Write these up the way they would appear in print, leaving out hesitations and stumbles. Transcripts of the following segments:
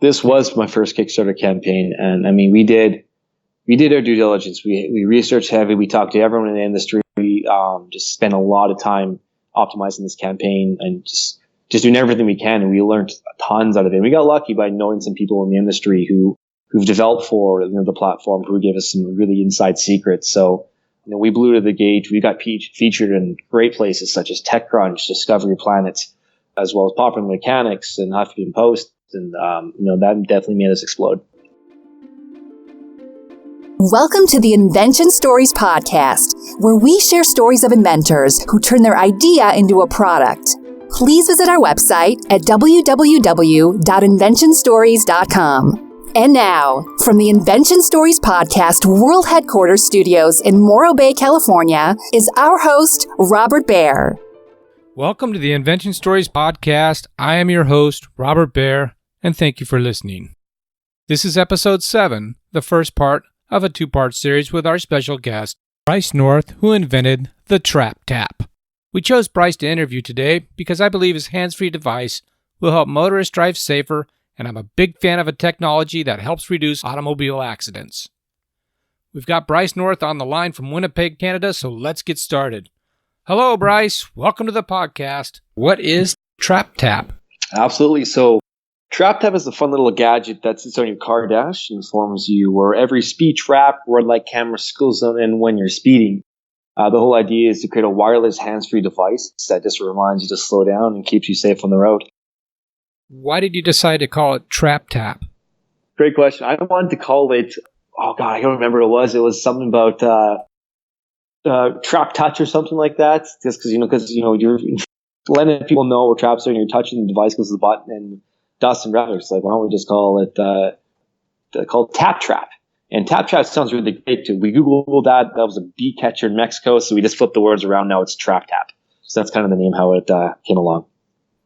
This was my first Kickstarter campaign, and I mean, we did our due diligence. We researched heavy. We talked to everyone in the industry. Just spent a lot of time optimizing this campaign and just doing everything we can. And we learned tons out of it. We got lucky by knowing some people in the industry who've developed for the platform, who gave us some really inside secrets. So we blew to the gate. We got featured in great places such as TechCrunch, Discovery Planet, as well as Popular Mechanics and Huffington Post. And, that definitely made us explode. Welcome to the Invention Stories Podcast, where we share stories of inventors who turn their idea into a product. Please visit our website at www.inventionstories.com. And now, from the Invention Stories Podcast World Headquarters Studios in Morro Bay, California, is our host, Robert Baer. Welcome to the Invention Stories Podcast. I am your host, Robert Baer, and thank you for listening. This is episode 7, the first part of a 2-part series with our special guest, Bryce North, who invented the TrapTap. We chose Bryce to interview today because I believe his hands-free device will help motorists drive safer, and I'm a big fan of a technology that helps reduce automobile accidents. We've got Bryce North on the line from Winnipeg, Canada, so let's get started. Hello, Bryce. Welcome to the podcast. What is TrapTap? Absolutely. So TrapTap is a fun little gadget that sits on your car dash and informs you where every speed trap, red light camera, school zone, and when you're speeding. The whole idea is to create a wireless hands-free device that just reminds you to slow down and keeps you safe on the road. Why did you decide to call it TrapTap? Great question. I wanted to call it, I don't remember what it was. It was something about trap touch or something like that. Just because you're letting people know where traps are and you're touching the device goes to the button and dust and rather. It's like, why don't we just call it called Tap Trap? And Tap Trap sounds really great too. We Googled that. That was a bee catcher in Mexico. So we just flipped the words around. Now it's TrapTap. So that's kind of the name how it came along.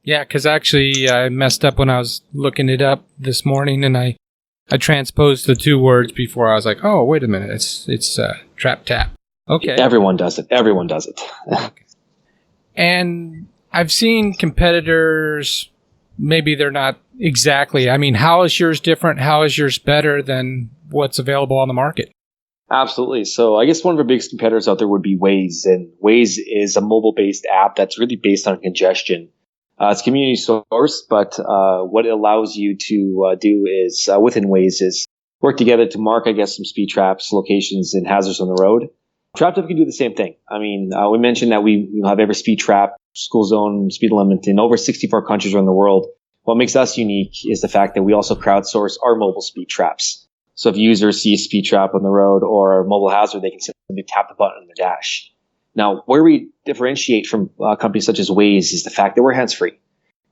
Yeah, because actually I messed up when I was looking it up this morning, and I transposed the two words before. I was like, oh, wait a minute. It's TrapTap. Okay. Everyone does it. Okay. And I've seen competitors, maybe they're not exactly. I mean, how is yours different? How is yours better than what's available on the market? Absolutely. So I guess one of our biggest competitors out there would be Waze. And Waze is a mobile-based app that's really based on congestion. It's community sourced, but what it allows you to do is, within Waze, is work together to mark, some speed traps, locations, and hazards on the road. TrapTap can do the same thing. I mean, we mentioned that we have every speed trap, school zone, speed limit in over 64 countries around the world. What makes us unique is the fact that we also crowdsource our mobile speed traps. So if users see a speed trap on the road or a mobile hazard, they can simply tap the button on their dash. Now, where we differentiate from companies such as Waze is the fact that we're hands-free.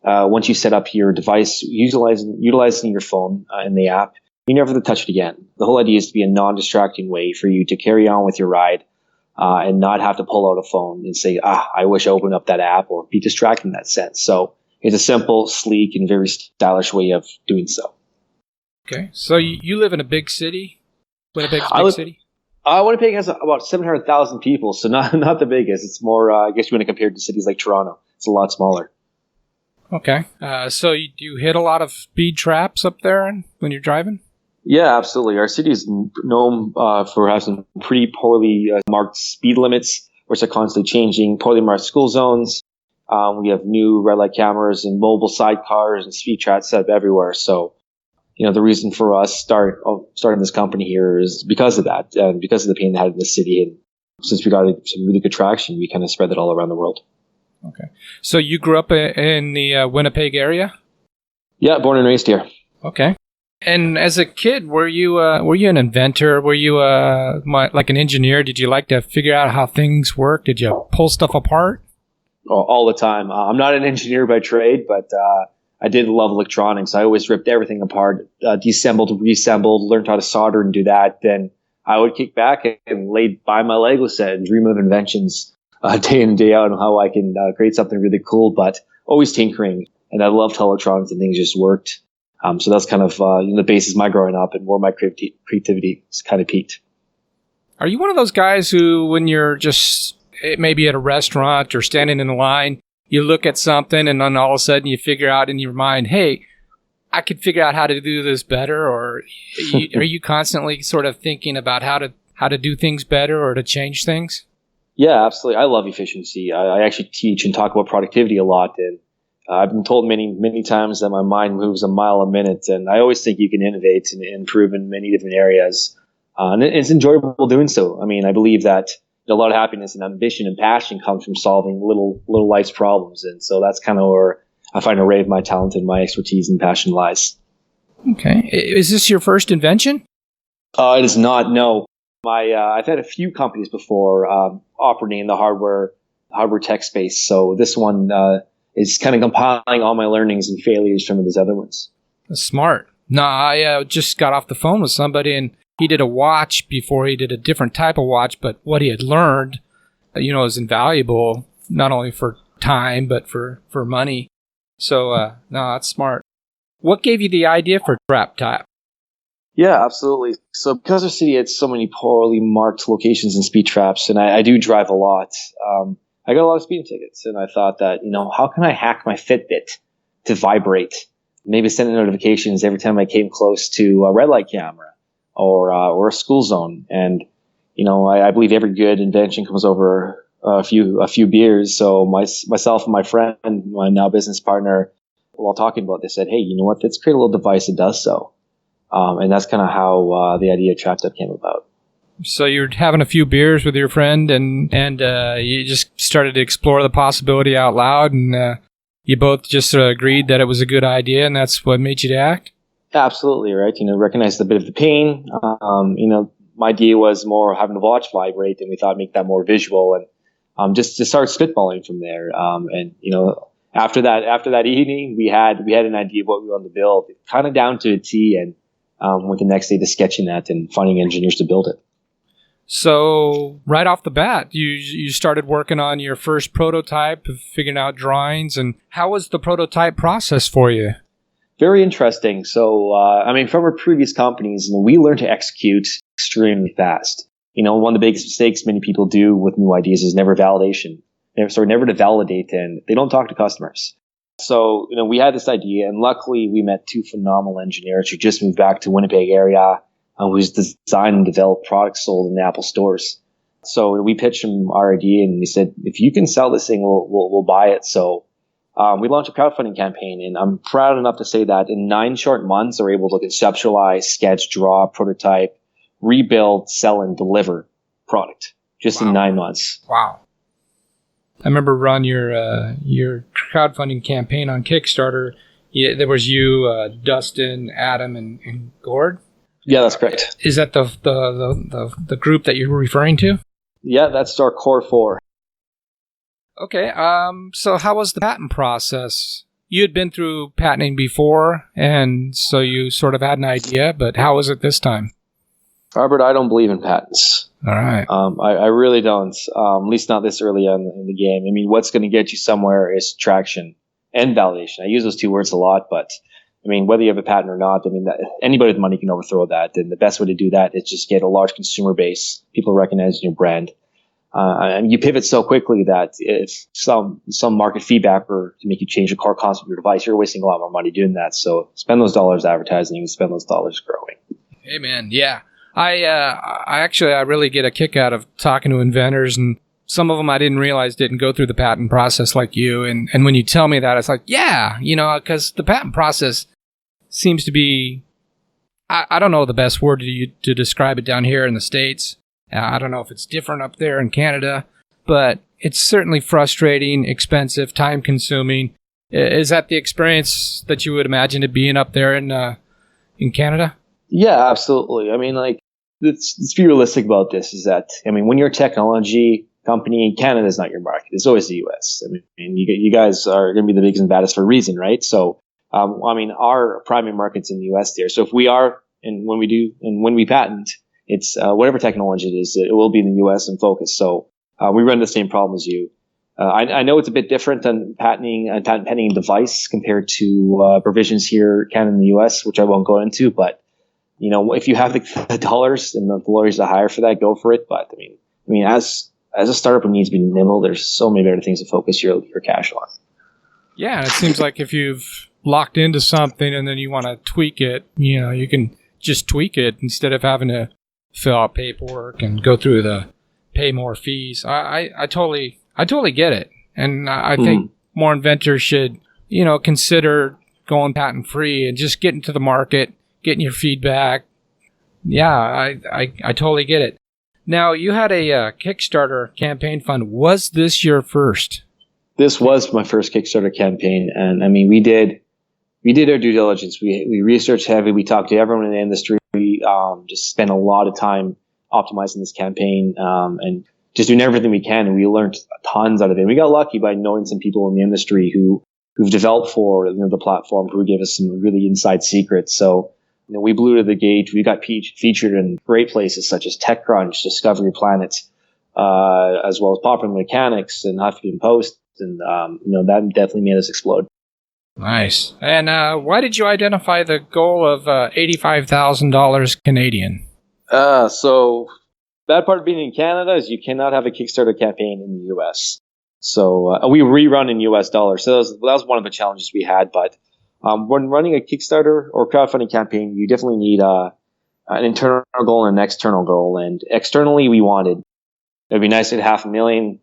Once you set up your device, utilizing your phone in the app, you never have to touch it again. The whole idea is to be a non-distracting way for you to carry on with your ride and not have to pull out a phone and say, I wish I opened up that app, or be distracted in that sense. So it's a simple, sleek, and very stylish way of doing so. Okay. So you live in a big city? Winnipeg's a big city? Winnipeg has about 700,000 people, so not the biggest. It's more, I guess you want to compare it to cities like Toronto. It's a lot smaller. Okay. So do you hit a lot of speed traps up there when you're driving? Yeah, absolutely. Our city is known for having pretty poorly marked speed limits, which are constantly changing, poorly marked school zones. We have new red light cameras and mobile sidecars and speed traps set up everywhere. So, the reason for us starting this company here is because of that, and because of the pain they had in the city. And since we got some really good traction, we kind of spread that all around the world. Okay. So you grew up in the Winnipeg area? Yeah, born and raised here. Okay. And as a kid, were you an inventor? Were you like an engineer? Did you like to figure out how things work? Did you pull stuff apart? All the time. I'm not an engineer by trade, but I did love electronics. I always ripped everything apart, deassembled, reassembled, learned how to solder and do that. Then I would kick back and lay by my Lego set and dream of inventions day in and day out on how I can create something really cool, but always tinkering. And I loved how electronics and things just worked. So that's kind of the basis of my growing up and where my creativity kind of peaked. Are you one of those guys who, when you're just maybe at a restaurant or standing in a line, you look at something and then all of a sudden you figure out in your mind, hey, I could figure out how to do this better, or are you constantly sort of thinking about how to do things better or to change things? Yeah, absolutely. I love efficiency. I actually teach and talk about productivity a lot, and I've been told many times that my mind moves a mile a minute, and I always think you can innovate and improve in many different areas, and it's enjoyable doing so. I mean, I believe that a lot of happiness and ambition and passion comes from solving little life's problems, and so that's kind of where I find a ray of my talent and my expertise and passion lies. Okay, is this your first invention? It is not. No, I've had a few companies before operating in the hardware tech space, so this one is kind of compiling all my learnings and failures from those other ones. That's smart. No, I just got off the phone with somebody, and he did a watch before he did a different type of watch, but what he had learned, is invaluable, not only for time, but for money. So, no, that's smart. What gave you the idea for TrapTap? Yeah, absolutely. So because our city had so many poorly marked locations and speed traps, and I do drive a lot, I got a lot of speeding tickets, and I thought that, how can I hack my Fitbit to vibrate? Maybe send notifications every time I came close to a red light camera or a school zone. And, I believe every good invention comes over a few beers. So myself and my friend, my now business partner, while talking about this, said, hey, you know what? Let's create a little device that does so. And that's kind of how the idea of TrapTap came about. So you're having a few beers with your friend, and you just started to explore the possibility out loud, and you both just agreed that it was a good idea, and that's what made you to act? Absolutely, right? Recognize a bit of the pain. My idea was more having the watch vibrate, and we thought make that more visual, and just to start spitballing from there. After that evening, we had an idea of what we wanted to build, kind of down to a T, and went the next day to sketching that and finding engineers to build it. So right off the bat, you started working on your first prototype, figuring out drawings, and how was the prototype process for you? Very interesting. So, from our previous companies, we learned to execute extremely fast. One of the biggest mistakes many people do with new ideas is never validation. Never to validate, and they don't talk to customers. So, we had this idea, and luckily we met two phenomenal engineers who just moved back to Winnipeg area, who's designed and developed products sold in Apple stores. So we pitched them our idea, and we said, if you can sell this thing, we'll buy it. So we launched a crowdfunding campaign, and I'm proud enough to say that in 9 short months, we're able to conceptualize, sketch, draw, prototype, rebuild, sell, and deliver product just in 9 months. Wow. I remember run your crowdfunding campaign on Kickstarter. Yeah, there was you, Dustin, Adam, and Gord. Yeah, that's correct. Is that the group that you're referring to? Yeah, that's our core 4. Okay. So how was the patent process? You had been through patenting before, and so you sort of had an idea, but how was it this time? Robert, I don't believe in patents. All right. I really don't, at least not this early on in the game. What's going to get you somewhere is traction and validation. I use those 2 words a lot, but whether you have a patent or not, anybody with money can overthrow that. And the best way to do that is just get a large consumer base, people recognizing your brand. And you pivot so quickly that if some market feedback were to make you change the core concept of your device, you're wasting a lot more money doing that. So spend those dollars advertising and spend those dollars growing. Hey, man. Yeah. I really get a kick out of talking to inventors, and some of them I didn't realize didn't go through the patent process like you. And when you tell me that, it's like, yeah, because the patent process seems to be, I don't know the best word to describe it down here in the States. I don't know if it's different up there in Canada, but it's certainly frustrating, expensive, time consuming. Is that the experience that you would imagine it being up there in Canada? Yeah, absolutely. Let's be realistic about this is that, when you're a technology company, Canada is not your market. It's always the US. You guys are going to be the biggest and baddest for a reason, right? So, our primary market's in the US there. So if we are, and when we patent, it's whatever technology it is, it will be in the US and focus. So we run the same problem as you. I know it's a bit different than patenting a device compared to provisions here, Canada and the US, which I won't go into, but if you have the dollars and the lawyers to hire for that, go for it. But as a startup who needs to be nimble, there's so many better things to focus your cash on. Yeah, it seems like if you've locked into something and then you want to tweak it, you can just tweak it instead of having to fill out paperwork and go through the pay more fees. I totally get it. And I think more inventors should, consider going patent free and just getting to the market, getting your feedback. Yeah, I totally get it. Now, you had a Kickstarter campaign fund. Was this your first? This was my first Kickstarter campaign. And I mean, we did our due diligence. We researched heavy. We talked to everyone in the industry. We just spent a lot of time optimizing this campaign and just doing everything we can. And we learned tons out of it. And we got lucky by knowing some people in the industry who've developed for the platform, who gave us some really inside secrets. So we blew to the gate. We got featured in great places such as TechCrunch, Discovery Planet, as well as Popular Mechanics and Huffington Post. And that definitely made us explode. Nice. And why did you identify the goal of $85,000 Canadian? So bad part of being in Canada is you cannot have a Kickstarter campaign in the U.S. So we rerun in U.S. dollars. So that was one of the challenges we had. But when running a Kickstarter or crowdfunding campaign, you definitely need an internal goal and an external goal. And externally, we wanted it'd be nice to hit $500,000,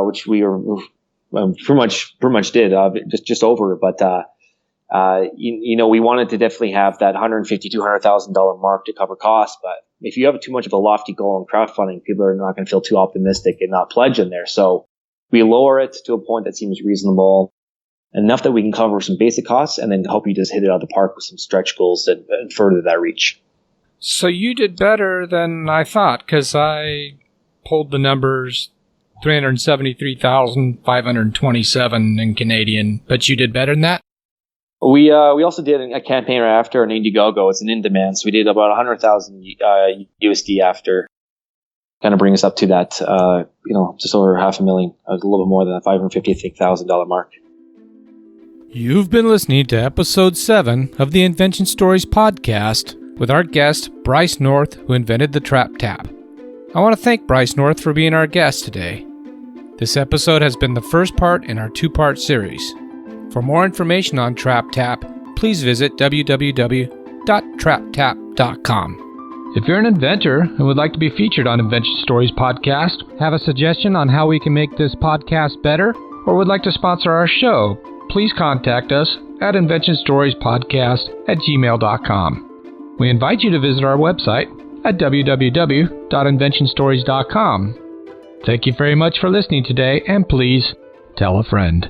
which we were pretty much did, just over. But we wanted to definitely have that $150,000 to $200,000 mark to cover costs. But if you have too much of a lofty goal in crowdfunding, people are not going to feel too optimistic and not pledge in there. So we lower it to a point that seems reasonable, enough that we can cover some basic costs, and then hope you just hit it out of the park with some stretch goals and further that reach. So you did better than I thought, because I pulled the numbers, 373,527 in Canadian, but you did better than that? We also did a campaign right after on Indiegogo. It's an in-demand, so we did about 100,000 USD after, kind of bring us up to that, just over $500,000, a little bit more than that $550,000 mark. You've been listening to episode 7 of the Invention Stories Podcast with our guest, Bryce North, who invented the TrapTap. I want to thank Bryce North for being our guest today. This episode has been the first part in our 2-part series. For more information on TrapTap, please visit www.traptap.com. If you're an inventor and would like to be featured on Invention Stories Podcast, have a suggestion on how we can make this podcast better, or would like to sponsor our show, please contact us at inventionstoriespodcast@gmail.com. We invite you to visit our website at www.inventionstories.com. Thank you very much for listening today, and please tell a friend.